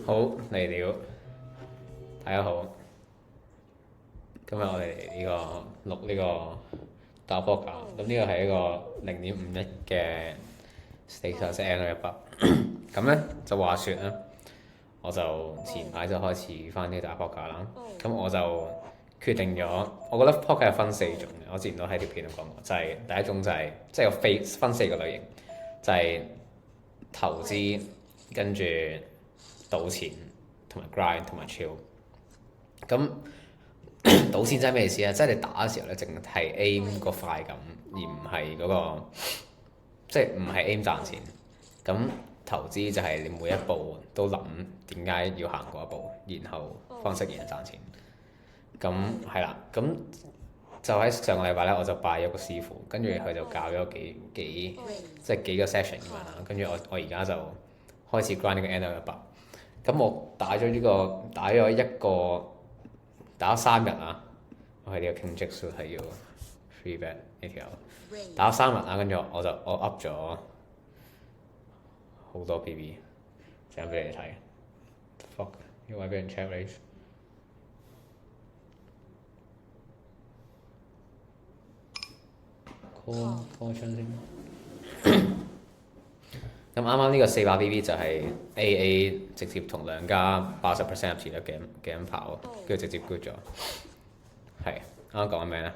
好嚟了，大家好。今日我哋嚟錄呢個打波架，咁呢個係一個0.51嘅 Status N 100。咁咧就話説咧，我就前排就開始翻啲打波架啦。咁我就決定咗，我覺得波架係分4種嘅。我之前都喺條片度講過，就係、第一種就係即係有分4個類型，就係、投資跟住賭錢同埋 grind 同埋 chill。咁賭錢真係咩意思啊？即係你打嘅時候咧，淨係 aim 個快感，而唔係嗰個即係唔係 aim 賺錢。咁投資就係你每一步都諗點解要行嗰一步，然後方式然後賺錢。咁係啦，咁就喺上個禮拜咧，我就拜咗個師傅，跟住佢就教咗幾即係幾個 session 咁樣啦。跟住我而家就開始 grind 呢個 NL100。咁我打咗打咗3日啊！我係呢個 King Jack Suit 係要 free bet 呢條，打咗3日啊！跟住我 up 咗好多 PB，整俾你睇。fuck， 呢位俾人 check raise。call 槍先。咁啱啱呢個400 BB 就係 AA 直接同2家80% 入錢率嘅咁跑，跟住直接 good 咗。係啱啱講緊咩咧？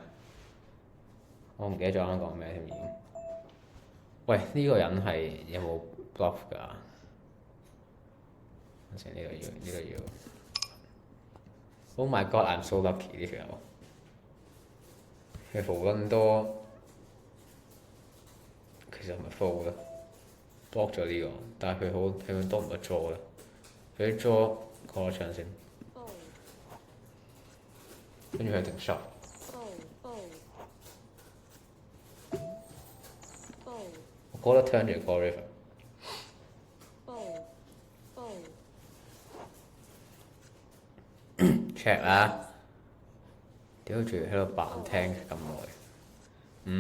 我唔記得咗啱啱講緊咩添已經。喂，呢個人係有冇 bluff 㗎？等陣呢個要。Oh my god! I'm so lucky 呢條友，佢好撚多。其實係咪 fold 咧？block 咗呢個，但係佢多唔多 draw 咧？佢啲 draw call 槍先，跟住佢定 shot。我覺得 turn 住 call river。check 啦，屌住喺度扮聽咁耐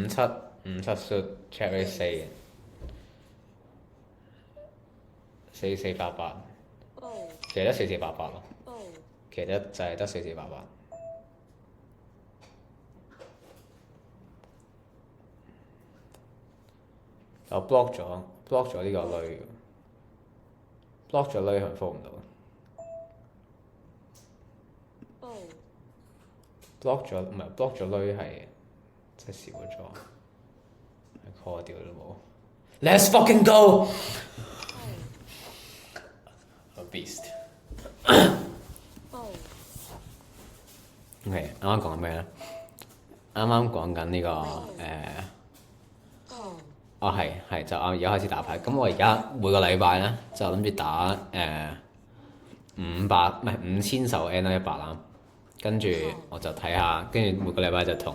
，5-7 suit check raise 4488，其實得4488咯，其實就係得4488。我 block 咗呢個類，block 咗類佢 fold 唔到。block 咗類係即係少咗，call 掉都冇。Let's fucking go！ A beast。OK，啱啱講緊咩咧？啱啱講緊呢個係就而家開始打牌。咁我而家每個禮拜咧就諗住打5000手 N100 啦。跟住我就睇下，跟住每個禮拜就同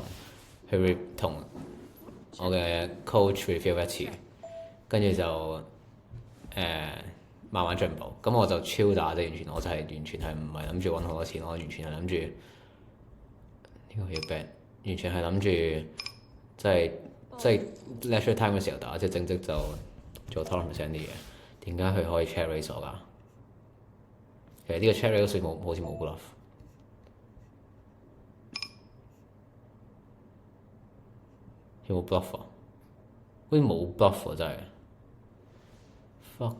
我嘅 coach review 一次，跟住就慢慢進步。咁我就超打啫，完全係唔係諗住揾好多錢，我完全係諗住呢個要 bet，完全係諗住即係 leisure time 嘅時候打，即係正職就做 tournament 啲嘢。點解佢可以 check raise 我㗎？其實呢個 check raise 好似冇 bluff。有冇 bluff 啊？好似冇 bluff 啊！真係 fuck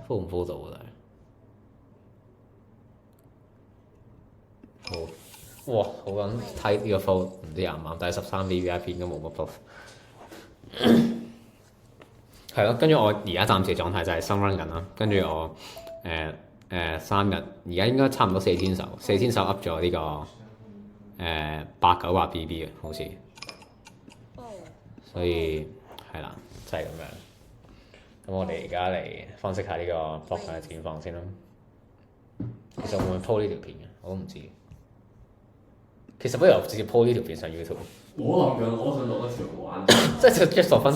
fold 唔 fold 到啊！真係哇！好撚睇呢個 fold，唔知啱唔啱？但係13 VVIP 應該冇乜 bluff。係咯，跟住我而家暫時嘅狀態就係 sun run 緊啦。跟住我3日，而家應該差唔多4000手 up 咗呢個。800-900 BB 嘅好似，所以係啦，就係咁樣。咁我哋而家嚟分析下呢個 block 嘅展況先啦。其實會唔會 po 呢條片嘅？我都唔知。其實不如我直接 po 呢條片上 YouTube。我諗緊，我想錄一條玩。即係就 just for fun，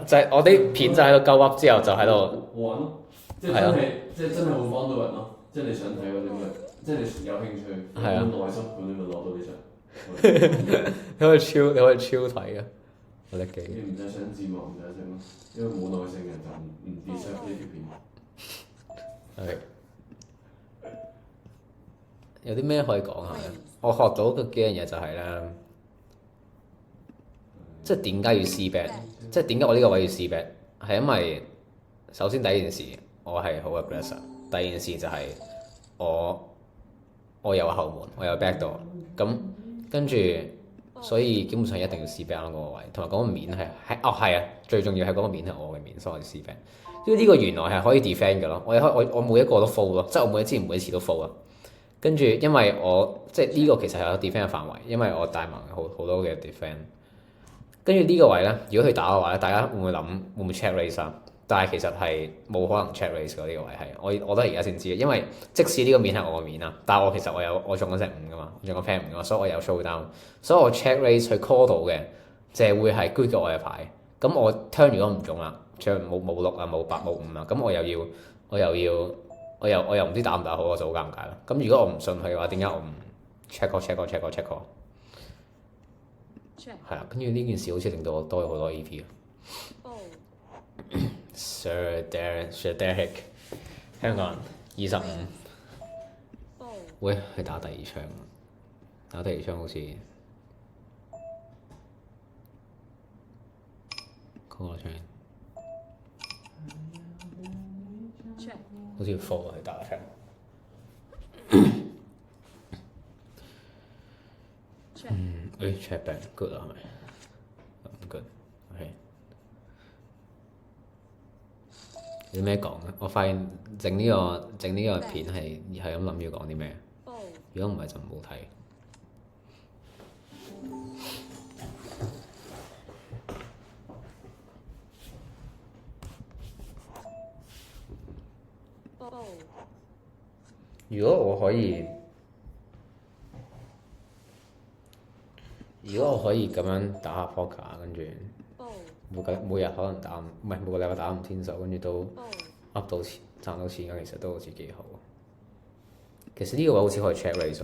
即係我啲片就喺度鳩 up 之後就喺度玩咯，即係真係會幫到人咯。即係你想睇嗰啲咩？即係你有興趣，有耐心咁你咪攞到啲相。你可以超睇嘅，我叻幾。你唔使上字幕唔使聲咯，因為冇耐性嘅人就唔 deserve 呢條片。係。有啲咩可以講下咧？我學到嘅幾樣嘢就係咧，即係點解要 C bet？即係點解我呢個位要 C bet？係因為首先第一件事我係好 aggressive，第二件事就係我有後門，我有 back door，咁跟住所以基本上一定要 C bet 嗰個位，同埋嗰個面係啊，最重要係嗰個面係我嘅面，所以我 C bet。因為呢個原來係可以 defend 嘅咯，我每一個都 fold 咯，即係我之前每一次都 fold 咯。跟住，因為我即係呢個其實係有 defend 嘅範圍，因為我大盲好多嘅 defend。跟住呢個位咧，如果佢打嘅話咧，大家會唔會諗會唔會 check raise 啊？但係其實係冇可能 check raise 嘅呢個位係，我都係而家先知嘅，因為即使呢個面係我嘅面啊，但係我其實我中咗隻五噶嘛，我中個 pair 五噶嘛，所以我有 show down，所以我 check raise 去 call 到嘅，就係會係 good 嘅我嘅牌。咁我 turn 如果唔中啦，唱冇六啊冇八冇五啊，咁我又唔知打唔打好，我就好尷尬啦。咁如果我唔信佢嘅話，點解我唔 check 過？係啊，跟住呢件事好似令到我多咗好多 EP 啊。Sir Derek， 香港人25，喂，去打第二槍，打第二槍好似嗰個槍，好似要 fold 去打槍。check back good 啊，係咪？唔 good，OK。有咩講咧？我發現整呢個片係咁諗要講啲咩？如果唔係就唔好睇。如果我可以咁樣打下 poker， 跟住每日可能打唔係每個禮拜打5天手，跟住都 up 到錢賺到錢嘅，其實都好似幾好。其實呢個位好似可以 check raise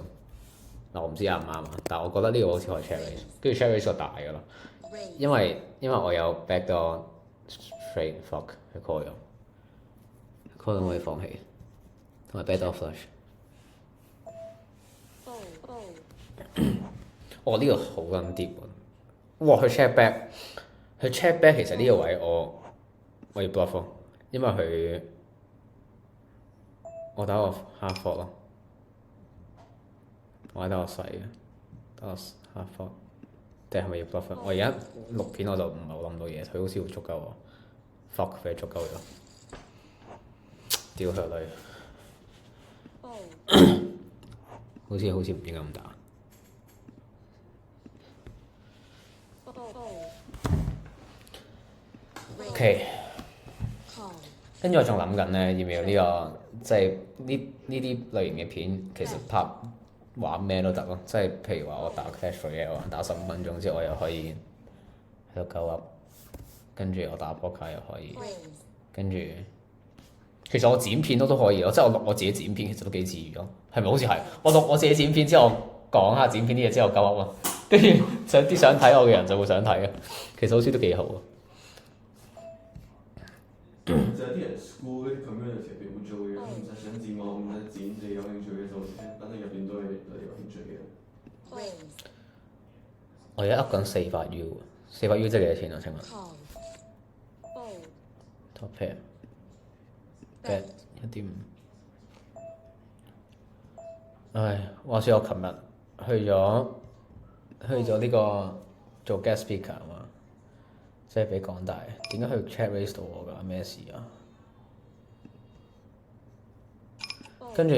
嗱，我唔知啱唔啱啊，但係我覺得呢個好似可以 check raise，跟住 check raise 就大㗎啦，因為我有 back door straight fuck 去 call 咗，call 到可以放棄，同埋 back door flush。哦，呢個好撚 deep 喎！哇，佢 check back，其實呢個位我要 bluff 咯，因為我打個 half pot 咯，我係打個細嘅，打個 half pot，定係咪要 bluff？我而家錄片我就唔係好諗到嘢，佢好似會足夠喎 ，fuck 佢足夠咗，屌佢女，好似唔應該咁打。OK， 跟住我仲諗緊咧，要唔要呢個即係呢啲類型嘅片，其實拍玩咩都得咯，即係譬如話我打 Clash Royale 打15分鐘之後，我又可以喺度鳩噏，跟住我打 Poker 又可以，跟住其實我剪片都可以咯，即係我錄我自己剪片，其實都幾自如咯，係咪好似係？我錄我自己剪片之後講下剪片啲嘢之後鳩噏咯，跟住想睇我嘅人就會想睇嘅，其實好似都幾好啊。就係啲人 school 嗰啲 community 入邊會做嘅，唔使想剪我，唔使剪你有興趣嘅做，反正入邊都係你有興趣嘅。我而家噏緊400 U， 400 U 即係幾多錢啊？請問？Top pair bet 1.5。唉，話說我琴日去咗呢個做 guest speaker 啊嘛。即係俾港大，點解佢 check raise 到我㗎？咩事啊？跟住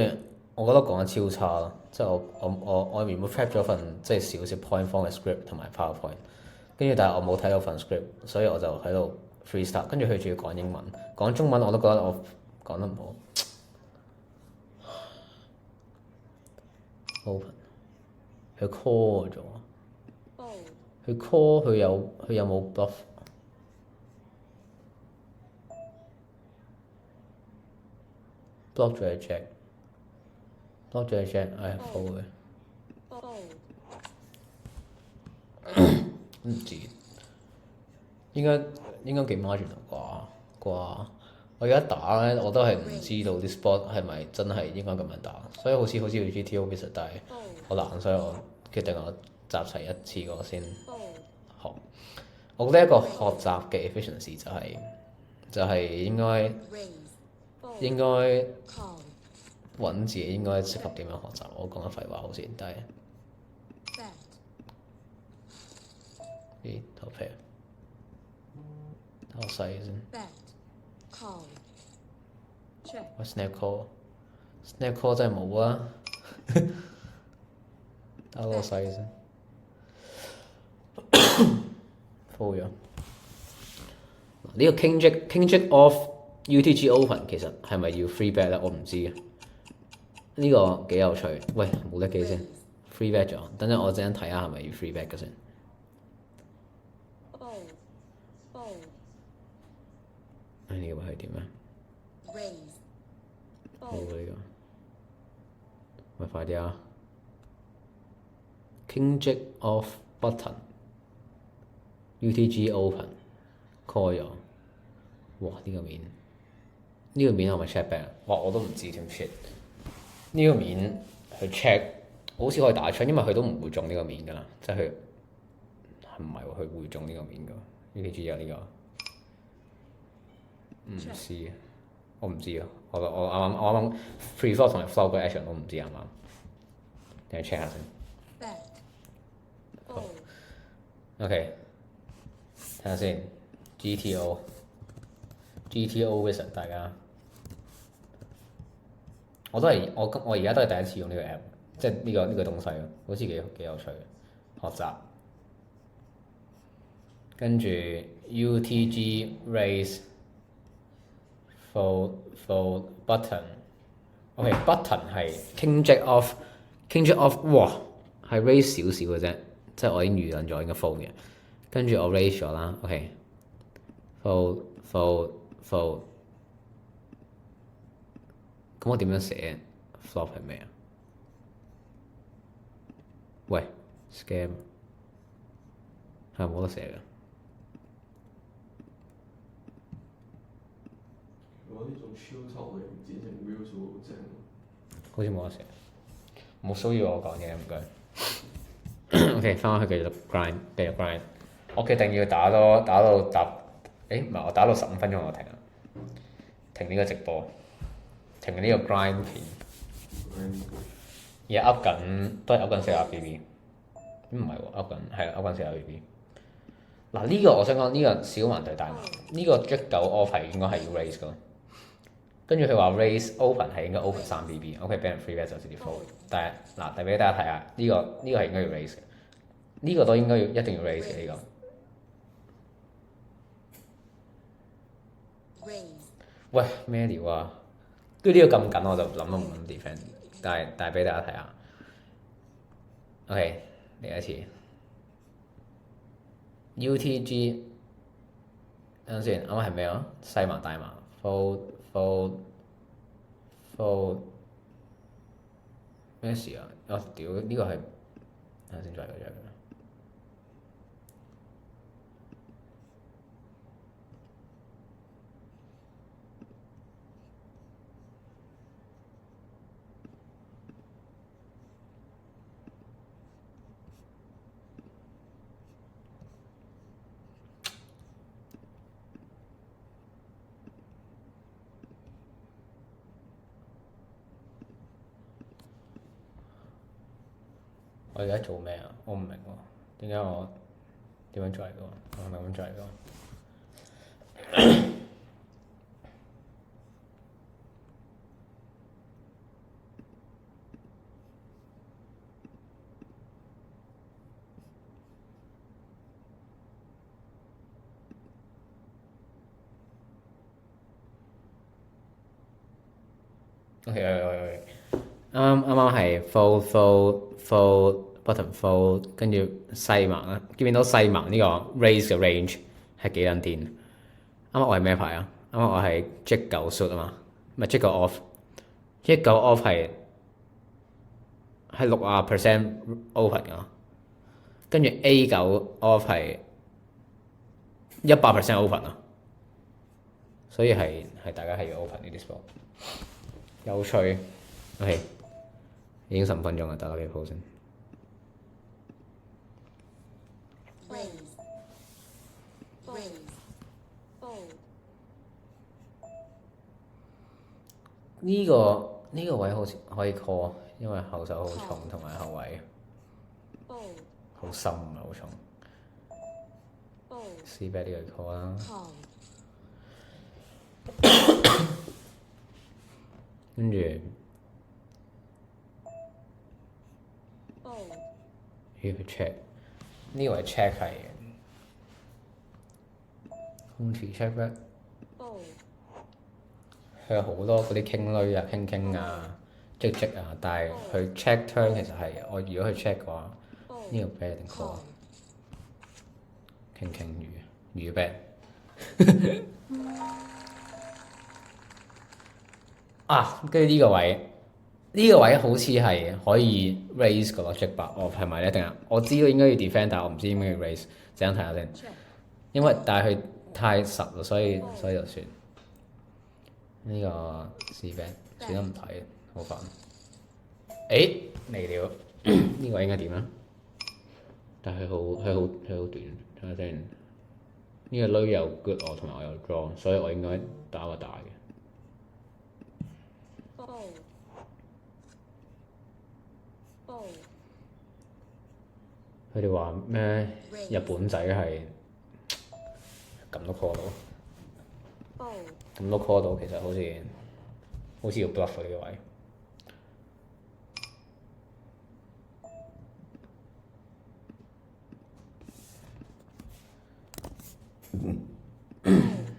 我覺得講得超差咯，即係我原本 prep 咗份即係少少 point form 嘅 script 同埋 powerpoint， 跟住但係我冇睇到份 script， 所以我就喺度 freestyle， 跟住佢仲要講英文，講中文我都覺得我講得唔好。Open， 佢 call 咗，佢 call 佢有冇 bluff？block 咗隻 jack，block 咗隻 jack，唉 fold 嘅，唔知應該幾 marginal 啩？我而家打咧，我都係唔知道啲 spot 係咪真係應該咁樣打，所以好似要 GTO 其實，但係好難，所以我決定我集齊一次過先學。我覺得一個學習嘅 efficiency 就係應該揾自己應該適合點樣學習。我講緊廢話好似，但係啲頭皮打我細先。喂 snap call 真係冇啊！打我細先，full 咗。呢個 King Jack off UTG Open 其實係咪要 free bet 咧？我唔知啊。呢個幾有趣。喂，冇得機先，free bet 咗。等陣我陣間睇下係咪要 free bet 嘅先。呢個係點啊？冇呢個。喂，快啲啊 ！King Jack off button UTG Open call 咗。哇！呢個面係咪 check back？哇！我都唔知點 check。呢個面去 check，好似可以打出，因為佢都唔會中呢個面㗎啦，即係佢係唔係喎？佢會中呢個面㗎？UTG 有呢個唔知，我唔知啊！我啱啱 free flop 同埋 flop 嘅 action 我唔知啱唔啱，等我 check 下先。好 OK， 睇下先 GTO Wizard 大家，我而家都係第一次用呢個 app， 即係呢個東西咯，好似幾有趣學習。跟住 UTG raise fold button，OK button 係 King Jack off， 哇係 raise 少少嘅啫，即係我已經預諗咗應該 fold 嘅，跟住我 raise 咗啦 ，OK fold， 咁我點樣寫 flop 係咩啊？喂 scam 係冇得寫嘅。如果呢種超頭你唔剪成 reels 會好正。好似冇得寫，冇騷擾我講嘢唔該。OK， 翻返去繼續 grind。我決定要打到唔係我打到15分鐘我停呢個直播，停呢個 grind 片。而家 up 緊都係 up 緊40 BB， 唔係喎 up 緊40 BB。嗱呢個我想講呢個小盲對大盲，呢個 Jack 9 off 係應該係要 raise 㗎。跟住佢話 raise open 係應該 open 3 BB，OK 俾人 free bet 就直接 fold。但係嗱，俾大家睇下呢個係應該要 raise 嘅，呢個都應該一定要 raise 嘅呢個。喂咩料啊？跟住呢個咁緊我就諗都唔諗 defend， 但係俾大家睇下。OK 嚟一次 UTG， 等陣先，啱啱係咩啊？細盲大盲 fold 咩事啊？我屌呢個係等陣先再嚟。我而家做咩啊？我唔明喎，點解我點樣做嚟㗎？我係咪咁做嚟㗎？OK，啱啱係 fold button fold， 跟住細盲啦，見唔見到細盲呢個 raise 嘅 range 係幾撚癲？啱啱我係咩牌啊？啱啱我係 Jack 9 suit 啊嘛，唔係 Jack 9 off，Jack 9 off 係60% open 㗎，跟住 A 9 off 係100% open 啊，所以係大家係要 open 呢啲 spot。有趣，OK，已經15分鐘啦，打多幾鋪先。呢個位好似可以 call，因為後手好重同埋後位好深啊，好重。C bet 呢個 call 啦，跟住要去 check 呢個位 check 係空池 check bet。佢有好多嗰啲傾女啊、傾啊、積啊，但係佢 check turn 其實係我如果佢 check 嘅話，呢個 bet 定 call？傾魚 bet 啊，跟住呢個位好似係可以 raise 個 logic 吧？哦，係咪咧？定係我知道應該要 defend，但係我唔知應該要 raise。陣間睇下先，因為但係佢太實啦，所以就算。呢個 C bet 算得唔睇，好煩。誒嚟了，呢個應該點啊？但係佢好短，睇下先。呢個女又 good 我，同埋我有 draw，所以我應該打個大嘅。佢哋話咩？日本仔係咁都 call 到，咁都 call 到，其實好似要 bluff 呢個位。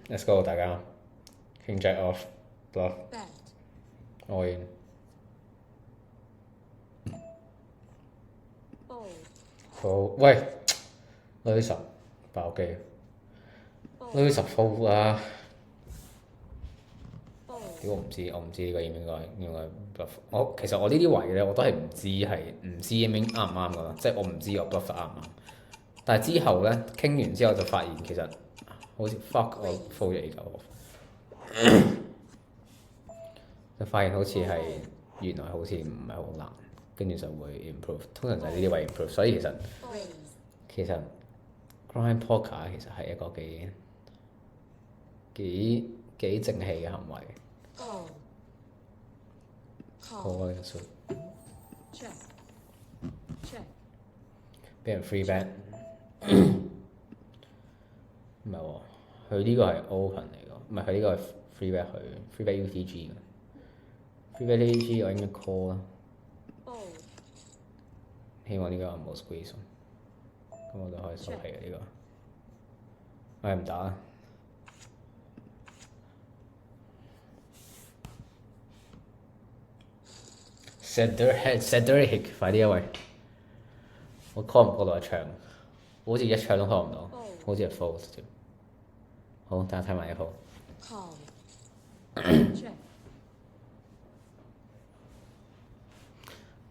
Let's go 大家 King Jack off bluff all in。好，喂，女十爆機，女十 fold 啦。屌我唔知呢個應該 bluff。其實我呢啲位咧，我都係唔知應唔啱唔啱噶啦，即係我唔知我 bluff 啱唔啱。但係之後咧傾完之後就發現其實好似 fuck 我 fold 咗9，就發現好似係原來好似唔係好難，跟住就會 improve。通常就係呢啲位 improve，所以其實 grind poker 其實係一個幾正氣嘅行為。好啊，呢個 suit 俾人 free bet 唔係喎，佢呢個係 open 嚟㗎，唔係佢呢個係 free bet 佢 free bet UTG 㗎，free bet UTG 我應該 call 啦，希望呢個冇 squeeze，咁我就可以收皮嘅呢個，我係唔打啦。Cedric 快啲啊喂！我 call 唔 call 到一槍？好似一槍都 call 唔到，好似係 false 添。好，等下睇埋一鋪。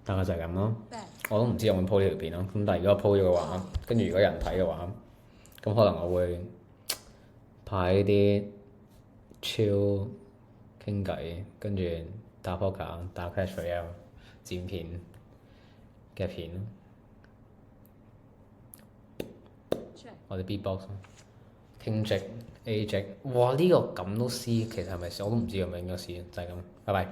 大概就係咁咯。我都唔知有冇鋪呢條片咯。咁但係如果我鋪咗嘅話，跟住如果有人睇嘅話，咁可能我會拍呢啲 chill 傾偈，跟住打 poker、打 Clash Royale、剪片嘅片咯。我哋 beatbox 傾直 A 直，哇！呢個咁都 C，其實係咪我都唔知咁樣應該 C，就係咁。拜拜。